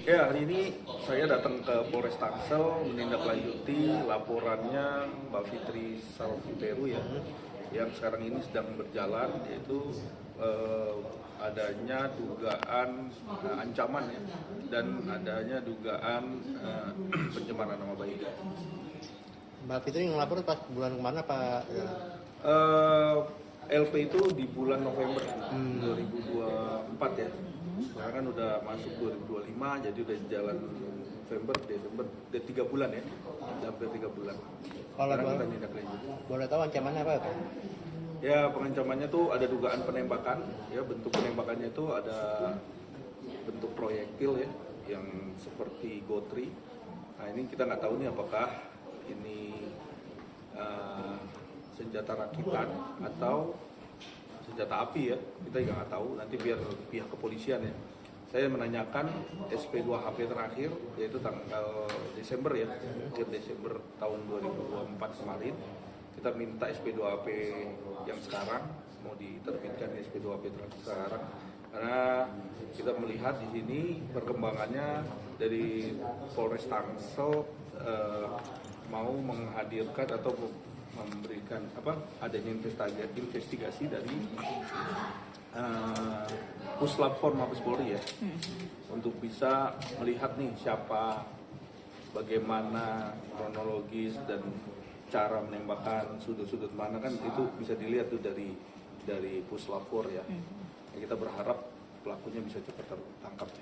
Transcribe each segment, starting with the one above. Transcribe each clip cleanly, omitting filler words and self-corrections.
Ya, hari ini saya datang ke Polres Tangsel menindaklanjuti laporannya Mbak Fitri Salviperu ya, yang sekarang ini sedang berjalan, yaitu adanya dugaan ancaman ya, dan adanya dugaan pencemaran nama baik. Mbak Fitri ngelapor pas bulan kemana Pak? LP itu di bulan November 2024 ya. Sekarang kan udah masuk 2025, jadi udah jalan November, Desember, udah 3 bulan ya, hampir 3 bulan. Kalau Sekarang kita tindak lanjut. boleh tahu ancamannya apa Pak? Ya, pengancamannya tuh ada dugaan penembakan, ya bentuk penembakannya itu ada bentuk proyektil ya, yang seperti gotri. Nah ini kita nggak tahu nih apakah ini senjata rakitan atau senjata api ya, kita juga nggak tahu, nanti biar pihak kepolisian ya. Saya menanyakan SP2HP terakhir, yaitu tanggal Desember ya, akhir Desember tahun 2024 kemarin. Kita minta SP2HP yang sekarang, mau diterbitkan SP2HP terakhir sekarang, karena kita melihat di sini perkembangannya dari Polres Tangsel mau menghadirkan atau memberikan adanya investigasi dari Puslap Form Mabes Polri ya, untuk bisa melihat nih siapa, bagaimana kronologis dan cara menembakkan, sudut-sudut mana, kan itu bisa dilihat tuh dari Puslap Form ya. Kita berharap pelakunya bisa cepat tertangkap.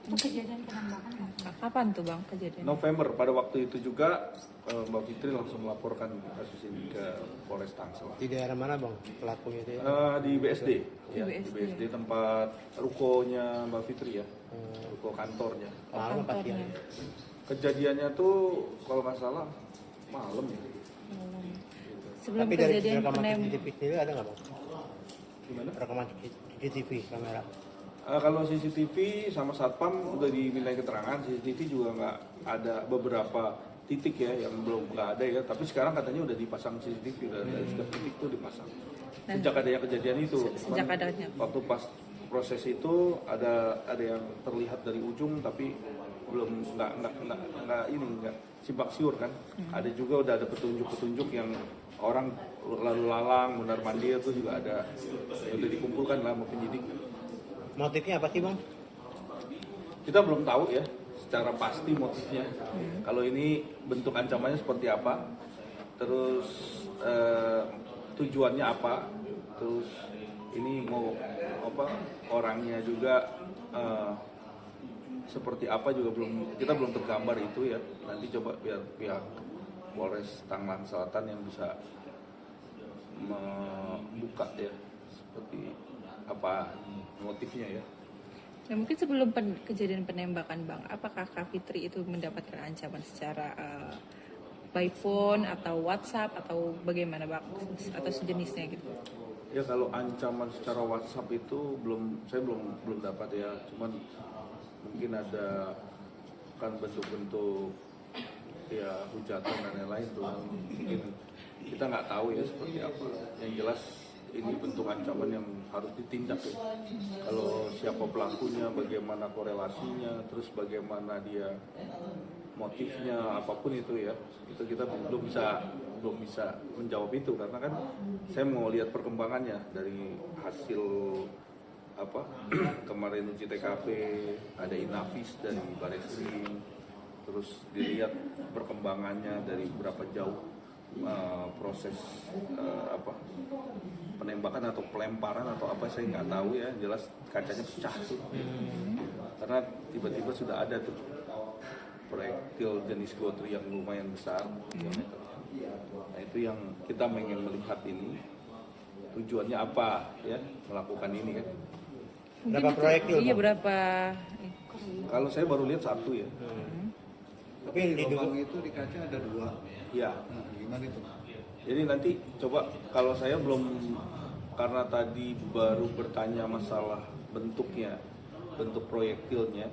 Itu kejadian penembakan kapan tuh Bang kejadian? November, pada waktu itu juga Mbak Fitri langsung melaporkan kasus ini ke Polres Tangsel. Di daerah mana Bang pelakunya itu? Di BSD, ya, BSD. di BSD tempat rukonya Mbak Fitri ya, ruko kantornya. Malam apa siang? Kejadiannya tuh kalau nggak salah malam ya. Sebelum Tapi dari kejadian rekaman CCTV sendiri ada nggak Bang? Gimana? Rekaman CCTV kamera. Kalau CCTV sama Satpam udah dimintai keterangan, CCTV juga nggak ada, beberapa titik ya yang belum nggak ada ya, tapi sekarang katanya udah dipasang CCTV, udah dari setiap titik tuh dipasang. Sejak adanya kejadian itu, Sejak adanya. waktu pas proses itu ada yang terlihat dari ujung tapi belum nggak simpang siur kan. Ada juga udah ada petunjuk-petunjuk yang orang lalu lalang, mundar mandir itu juga ada, udah dikumpulkan lah sama penyidik. Motifnya apa sih Bang? Kita belum tahu ya secara pasti motifnya. Kalau ini bentuk ancamannya seperti apa, terus tujuannya apa, terus ini mau orangnya juga seperti apa juga kita belum tergambar itu ya. Nanti coba biar pihak Polres Tangerang Selatan yang bisa membuka ya seperti apa motifnya ya. Ya mungkin sebelum kejadian penembakan Bang, apakah Kak Fitri itu mendapatkan ancaman secara by phone atau WhatsApp atau bagaimana Bang, atau sejenisnya gitu? Ya kalau ancaman secara WhatsApp itu saya belum dapat ya, cuman mungkin ada kan bentuk-bentuk ya hujatan dan lain-lain tuh, mungkin kita nggak tahu ya seperti apa. Yang jelas ini bentuk ancaman yang harus ditindak ya. Kalau siapa pelakunya, bagaimana korelasinya, terus bagaimana dia motifnya, apapun itu ya, itu kita belum bisa menjawab itu, karena kan saya mau lihat perkembangannya dari hasil kemarin uji TKP, ada inafis dari Bareskrim, terus dilihat perkembangannya dari berapa jauh proses penembakan atau pelemparan atau apa, saya nggak tahu ya, jelas kacanya pecah tuh, karena tiba-tiba sudah ada tuh proyektil jenis gotri yang lumayan besar diameternya. Nah itu yang kita ingin melihat ini tujuannya apa ya melakukan ini kan. Berapa proyektil? Iya berapa? Kalau saya baru lihat satu ya. Tapi yang diduga itu di kaca ada 2. Iya. Nah, gimana itu? Jadi nanti coba, kalau saya belum, karena tadi baru bertanya masalah bentuknya, bentuk proyektilnya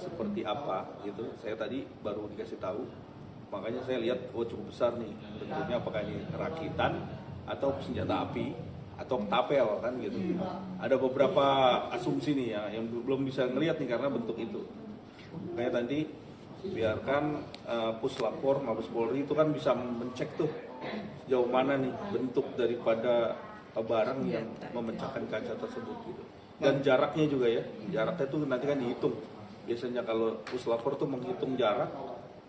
seperti apa gitu. Saya tadi baru dikasih tahu, makanya saya lihat cukup besar nih bentuknya, apakah ini rakitan atau senjata api atau tapel kan gitu. Ada beberapa asumsi nih ya yang belum bisa ngelihat nih karena bentuk itu. Kayak tadi biarkan Puslapor, Mabes Polri itu kan bisa mencek tuh sejauh mana nih bentuk daripada barang yang memecahkan kaca tersebut gitu. Dan jaraknya juga ya, jaraknya tuh nanti kan dihitung. Biasanya kalau Puslapor tuh menghitung jarak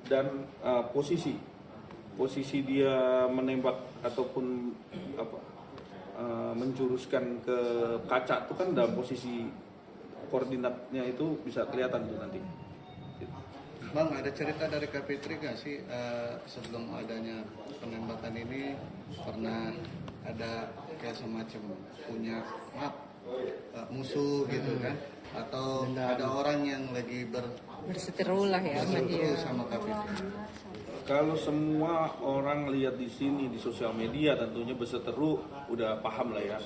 dan posisi dia menembak ataupun menjuruskan ke kaca itu kan dalam posisi koordinatnya itu bisa kelihatan tuh nanti. Bang, ada cerita dari Kapitri nggak sih sebelum adanya penembakan ini pernah ada kayak semacam punya musuh gitu kan? Atau ada orang yang lagi Berseteru lah ya sama dia. berseteru sama Kapitri? Kalau semua orang lihat di sini di sosial media tentunya berseteru udah paham lah ya.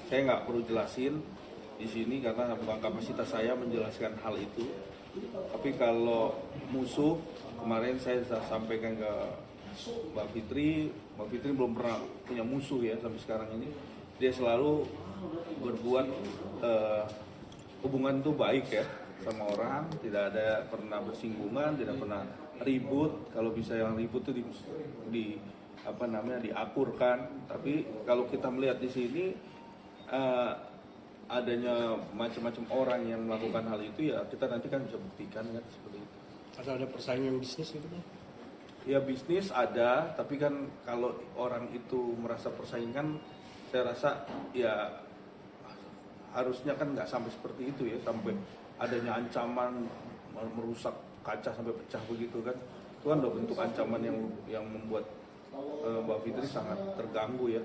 Saya nggak perlu jelasin di sini karena bukan kapasitas saya menjelaskan hal itu. Tapi kalau musuh kemarin saya sudah sampaikan ke Mbak Fitri belum pernah punya musuh ya sampai sekarang ini. Dia selalu berbuat hubungan itu baik ya sama orang, tidak ada pernah bersinggungan, tidak pernah ribut. Kalau bisa yang ribut itu diakurkan. Tapi kalau kita melihat di sini adanya macam-macam orang yang melakukan hal itu ya kita nanti kan bisa buktikan kan seperti itu. Atau ada persaingan bisnis gitu Bang? Ya bisnis ada, tapi kan kalau orang itu merasa persaingan, saya rasa ya harusnya kan nggak sampai seperti itu ya, sampai adanya ancaman merusak kaca sampai pecah begitu kan. Itu kan udah bentuk ancaman yang membuat Mbak Fitri sangat terganggu ya,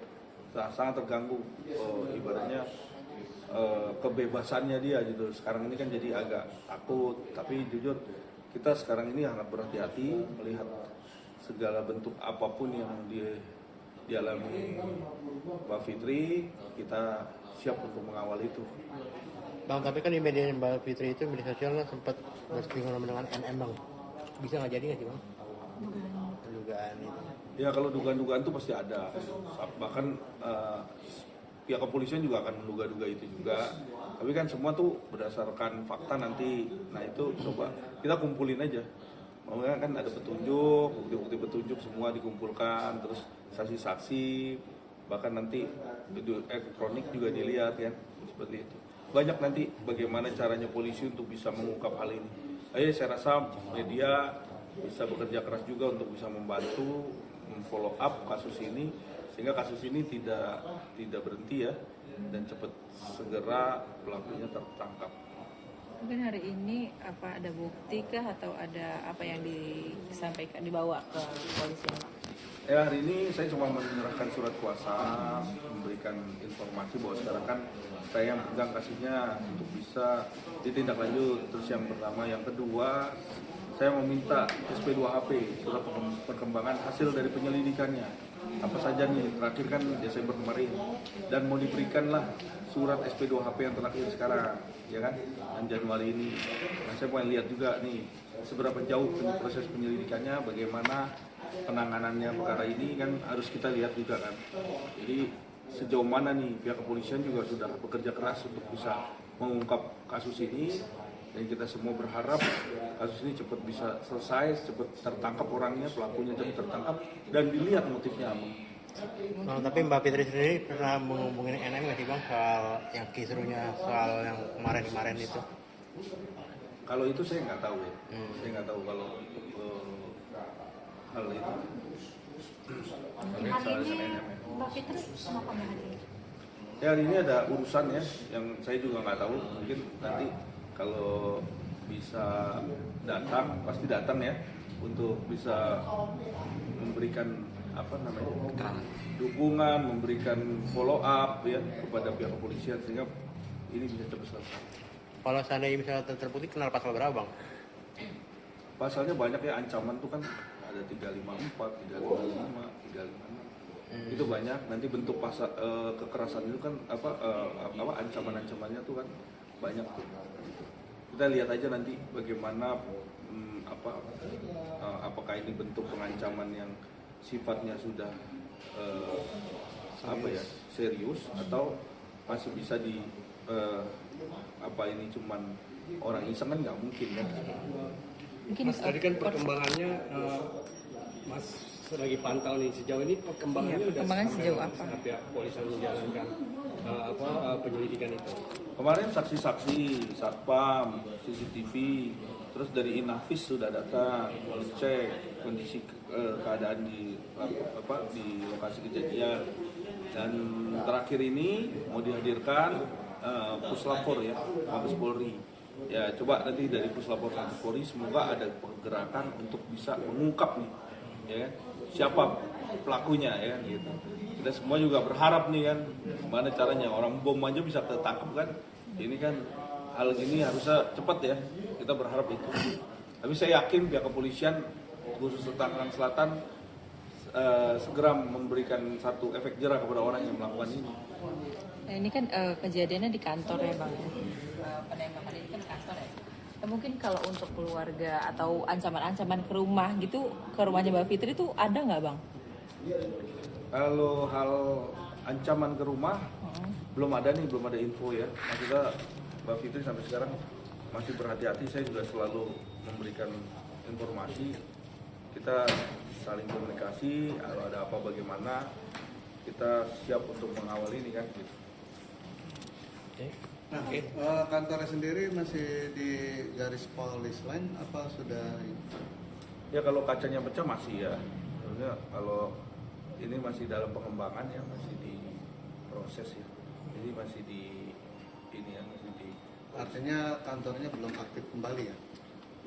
sangat terganggu ibaratnya kebebasannya dia gitu. Sekarang ini kan jadi agak takut, tapi jujur kita sekarang ini sangat berhati-hati melihat segala bentuk apapun yang dialami Mbak Fitri, kita siap untuk mengawal itu. Bang, tapi kan di media Mbak Fitri itu media sosial kan sempat bersinggungan dengan NM Bang. Bisa nggak jadi nggak sih Bang? Dugaan itu. Ya kalau dugaan-dugaan itu pasti ada. Bahkan pihak kepolisian juga akan menduga-duga itu juga. Tapi kan semua tuh berdasarkan fakta nanti. Nah itu coba kita kumpulin aja. Maksudnya kan ada petunjuk, bukti-bukti petunjuk semua dikumpulkan, terus saksi-saksi, bahkan nanti video elektronik juga dilihat kan, seperti itu. Banyak nanti bagaimana caranya polisi untuk bisa mengungkap hal ini. Saya rasa media bisa bekerja keras juga untuk bisa membantu follow up kasus ini sehingga kasus ini tidak berhenti ya dan cepat segera pelakunya tertangkap. Mungkin hari ini ada bukti kah atau ada apa yang disampaikan dibawa ke polisi? Ya hari ini saya cuma menyerahkan surat kuasa, memberikan informasi bahwa sekarang kan saya yang pegang kasusnya untuk bisa ditindaklanjut. Terus yang pertama, yang kedua saya meminta SP2HP surat perkembangan hasil dari penyelidikannya. Apa saja nih terakhir kan Desember kemarin dan mau diberikanlah surat SP2HP yang terakhir sekarang ya kan dan Januari ini. Nah, saya mau lihat juga nih seberapa jauh proses penyelidikannya, bagaimana penanganannya perkara ini kan harus kita lihat juga kan. Jadi sejauh mana nih pihak kepolisian juga sudah bekerja keras untuk bisa mengungkap kasus ini. Dan kita semua berharap kasus ini cepat bisa selesai, cepat tertangkap orangnya, pelakunya cepat tertangkap dan dilihat motifnya apa. Bang, tapi Mbak Fitri sendiri pernah menghubungin NM nggak sih Bang soal yang kisruhnya soal yang kemarin itu? Kalau itu saya nggak tahu ya, saya nggak tahu kalau hal itu. Hari ini Mbak Fitri kenapa nggak hadir? Ya hari ini ada urusan ya, yang saya juga nggak tahu. Mungkin nanti kalau bisa datang, pasti datang ya, untuk bisa memberikan dukungan, memberikan follow up ya kepada pihak kepolisian sehingga ini bisa cepat selesai. Kalau seandainya misalnya terbukti kenal pasal berapa Bang? Pasalnya banyak ya, ancaman tuh kan ada 354, 355, 356. Itu banyak. Nanti bentuk pasal kekerasan itu kan ancaman-ancamannya tuh kan banyak tuh. Kita lihat aja nanti bagaimana apakah ini bentuk pengancaman yang sifatnya sudah serius atau masih bisa ini cuman orang iseng kan nggak mungkin kan. Mungkin Mas, tadi kan perkembangannya Mas lagi pantau nih, sejauh ini perkembangannya Iya, udah perkembangan sampai sejauh mana apa? saat pihak kepolisian menjalankan penyelidikan itu? Kemarin saksi-saksi, satpam, CCTV, terus dari Inavis sudah datang mengecek kondisi keadaan di lokasi kejadian. Dan terakhir ini mau dihadirkan Puslapor ya, Mabes Polri. Ya coba nanti dari Puslapor Mabes Polri semoga ada pergerakan untuk bisa mengungkap nih, ya kan? Siapa pelakunya ya kan, gitu. Kita semua juga berharap nih kan, gimana caranya orang bom aja bisa tertangkap kan. Ini kan hal gini harusnya cepat ya. Kita berharap itu. Tapi saya yakin pihak kepolisian khusus Tangerang Selatan segera memberikan satu efek jerah kepada orang yang melakukan ini. Nah, ini kan kejadiannya di kantor ya bang ya. Penembakan ini kan kantor ya. Nah, mungkin kalau untuk keluarga atau ancaman-ancaman ke rumah gitu, ke rumahnya Mbak Fitri itu ada nggak bang? Kalau hal ancaman ke rumah belum ada info ya. Maksudnya Mbak Fitri sampai sekarang masih berhati-hati. Saya juga selalu memberikan informasi. Kita saling komunikasi. Kalau ada apa bagaimana kita siap untuk mengawal ini kan. Gitu. Nah, kantornya sendiri masih di garis polis line apa sudah? Ya kalau kacanya pecah masih ya. Sebenarnya kalau ini masih dalam pengembangan ya, masih di proses ya. Jadi masih di ini ya, masih di. Artinya kantornya belum aktif kembali ya?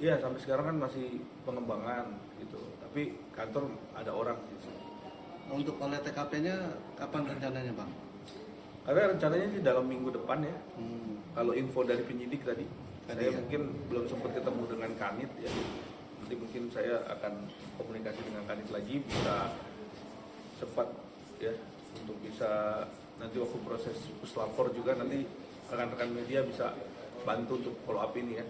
Iya sampai sekarang kan masih pengembangan gitu. Tapi kantor ada orang gitu. Untuk oleh TKP-nya kapan rencananya bang? Karena rencananya sih dalam minggu depan ya. Hmm. Kalau info dari penyidik tadi, saya ya. mungkin belum sempat ketemu dengan Kanit ya. Nanti mungkin saya akan komunikasi dengan Kanit lagi bisa cepat ya untuk bisa nanti waktu proses puslapor juga nanti rekan-rekan media bisa bantu untuk follow up ini ya.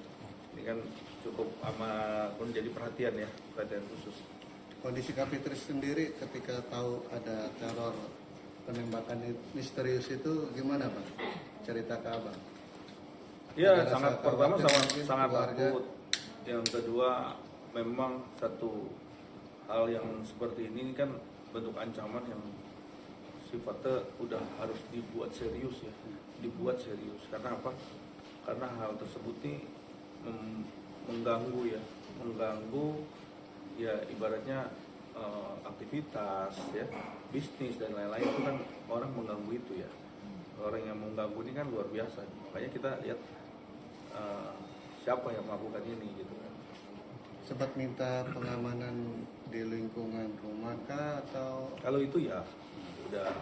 Ini kan cukup amat menjadi perhatian ya, perhatian khusus. Kondisi Kak Fitri sendiri ketika tahu ada teror penembakan misterius itu gimana bang? Cerita ke abang. Ya Ada sangat rasa pertama khawatir sangat mungkin sangat keluarga? takut. Yang kedua memang satu hal yang seperti ini kan bentuk ancaman yang sifatnya udah harus dibuat serius ya, dibuat serius. Karena apa? Karena hal tersebut ini mengganggu ya ibaratnya aktivitas ya, bisnis dan lain-lain itu kan orang mengganggu itu ya. Orang yang mengganggu ini kan luar biasa. Makanya kita lihat siapa yang melakukan ini gitu kan. Sempat minta pengamanan di lingkungan rumah kah atau? Kalau itu ya udah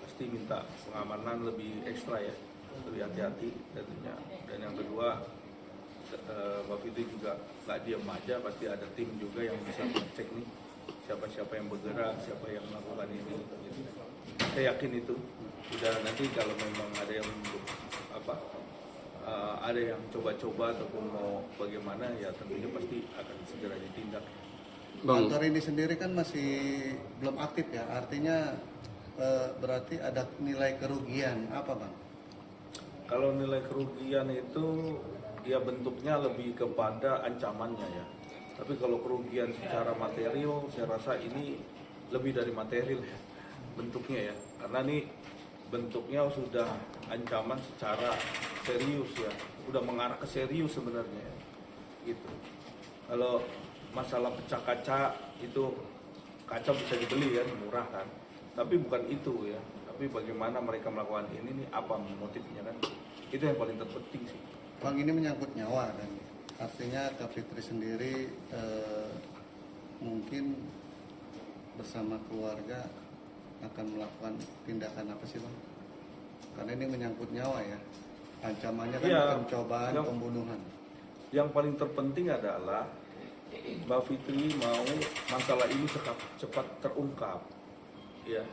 pasti minta pengamanan lebih ekstra ya, lebih hati-hati tentunya. Dan yang kedua Mbak Fitri juga nggak diam aja, pasti ada tim juga yang bisa mengecek nih siapa-siapa yang bergerak, siapa yang melakukan ini. Gitu. Saya yakin itu. Udah nanti kalau memang ada yang ada yang coba-coba ataupun mau bagaimana ya tentunya pasti akan segera ditindak. Kantor ini sendiri kan masih belum aktif ya, artinya berarti ada nilai kerugian apa bang? Kalau nilai kerugian itu ya bentuknya lebih kepada ancamannya ya. Tapi kalau kerugian secara material saya rasa ini lebih dari material ya bentuknya ya. Karena ini bentuknya sudah ancaman secara serius ya. Udah mengarah ke serius sebenarnya ya. Gitu. Kalau masalah pecah kaca itu kaca bisa dibeli kan, murah kan. Tapi bukan itu ya. Tapi bagaimana mereka melakukan ini nih, apa motifnya kan. Itu yang paling terpenting sih. Bang, ini menyangkut nyawa kan, artinya Kak Fitri sendiri mungkin bersama keluarga akan melakukan tindakan apa sih bang? Karena ini menyangkut nyawa ya, ancamannya kan Ya, pencobaan pembunuhan. Yang paling terpenting adalah Mbak Fitri mau masalah ini cepat terungkap, ya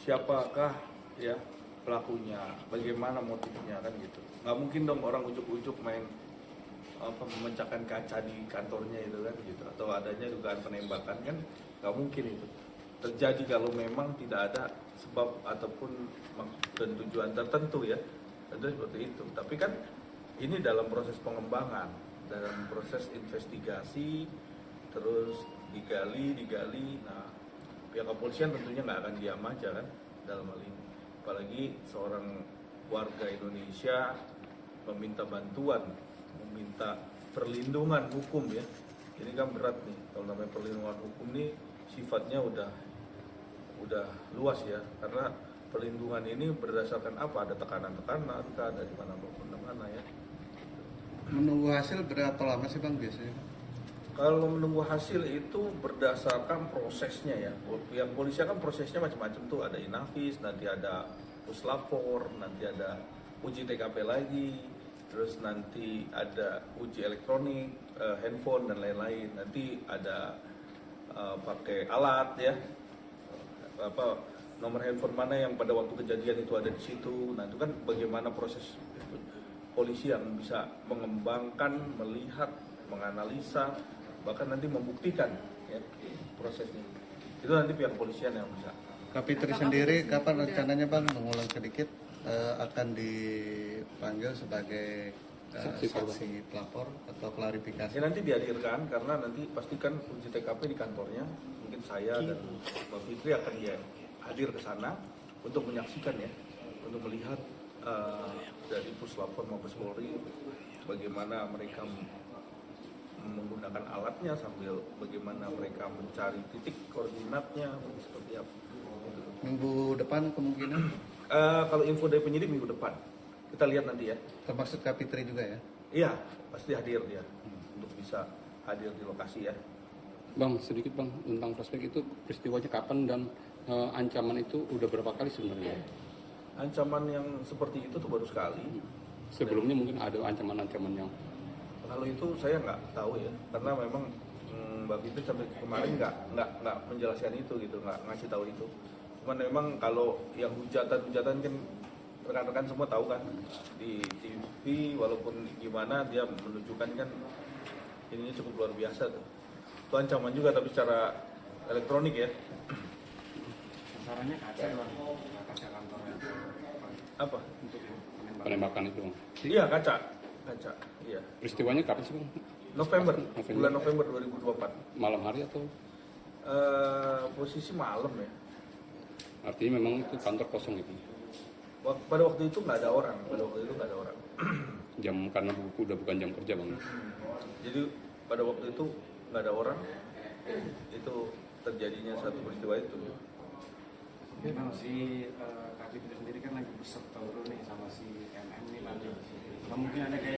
siapakah ya pelakunya, bagaimana motifnya kan gitu. Nggak mungkin dong orang ujuk-ujuk main memecahkan kaca di kantornya itu kan gitu, atau adanya dugaan penembakan kan nggak mungkin itu terjadi kalau memang tidak ada sebab ataupun dan tujuan tertentu ya, tentu seperti itu. Tapi kan ini dalam proses pengembangan, dalam proses investigasi, terus digali. Nah, pihak kepolisian tentunya nggak akan diam aja kan dalam hal ini. Apalagi seorang warga Indonesia meminta bantuan, meminta perlindungan hukum ya. Ini kan berat nih, kalau namanya perlindungan hukum nih sifatnya udah luas ya, karena perlindungan ini berdasarkan apa? Ada tekanan-tekanan, ada di mana ya. Menunggu hasil berapa lama sih Bang biasanya? Kalau menunggu hasil itu berdasarkan prosesnya ya. Pihak polisi kan prosesnya macam-macam tuh, ada inafis, nanti ada puslapor, nanti ada uji TKP lagi, terus nanti ada uji elektronik, handphone dan lain-lain. Nanti ada pakai alat ya, nomor handphone mana yang pada waktu kejadian itu ada di situ. Nah itu kan bagaimana proses polisi yang bisa mengembangkan, melihat, menganalisa, bahkan nanti membuktikan ya prosesnya. Itu nanti pihak kepolisian yang bisa. Kapitri sendiri kapan rencananya Bang, mengulang sedikit, akan dipanggil sebagai saksi pelapor atau klarifikasi? Ya nanti dihadirkan karena nanti pastikan uji TKP di kantornya. Mungkin saya dan Mbak Fitri akan hadir ke sana untuk menyaksikan ya, untuk melihat dari Puslapor Mabes Polri bagaimana mereka menggunakan alatnya sambil bagaimana mereka mencari titik koordinatnya seperti apa. Minggu depan kemungkinan? Kalau info dari penyidik minggu depan kita lihat nanti ya. Termasuk Kapitri juga ya? Iya pasti hadir dia untuk bisa hadir di lokasi ya. Bang, sedikit Bang tentang prospek itu, peristiwanya kapan dan ancaman itu udah berapa kali sebenarnya? Ancaman yang seperti itu tuh baru sekali. Sebelumnya mungkin ada ancaman-ancaman yang Kalau itu saya nggak tahu ya, karena memang Mbak Fitri sampai kemarin nggak menjelaskan itu gitu, nggak ngasih tahu itu. Cuman memang kalau yang hujatan kan rekan-rekan semua tahu kan di TV, walaupun gimana dia menunjukkan kan ininya cukup luar biasa tuh. Itu ancaman juga tapi secara elektronik ya. Sasarannya kaca Bang, kaca kantornya. Apa? penembakan itu Bang. Iya kaca, iya. Peristiwanya kapan sih Bang? November, bulan November 2024. Malam hari atau? Posisi malam ya. Artinya memang itu kantor kosong itu. Pada waktu itu nggak ada orang, Jam karena udah bukan jam kerja Bang. Jadi pada waktu itu nggak ada orang, itu terjadinya satu peristiwa itu. Bang, si Kapitri sendiri kan lagi berserta nih sama si MM nih Bang. Mungkin ada kayak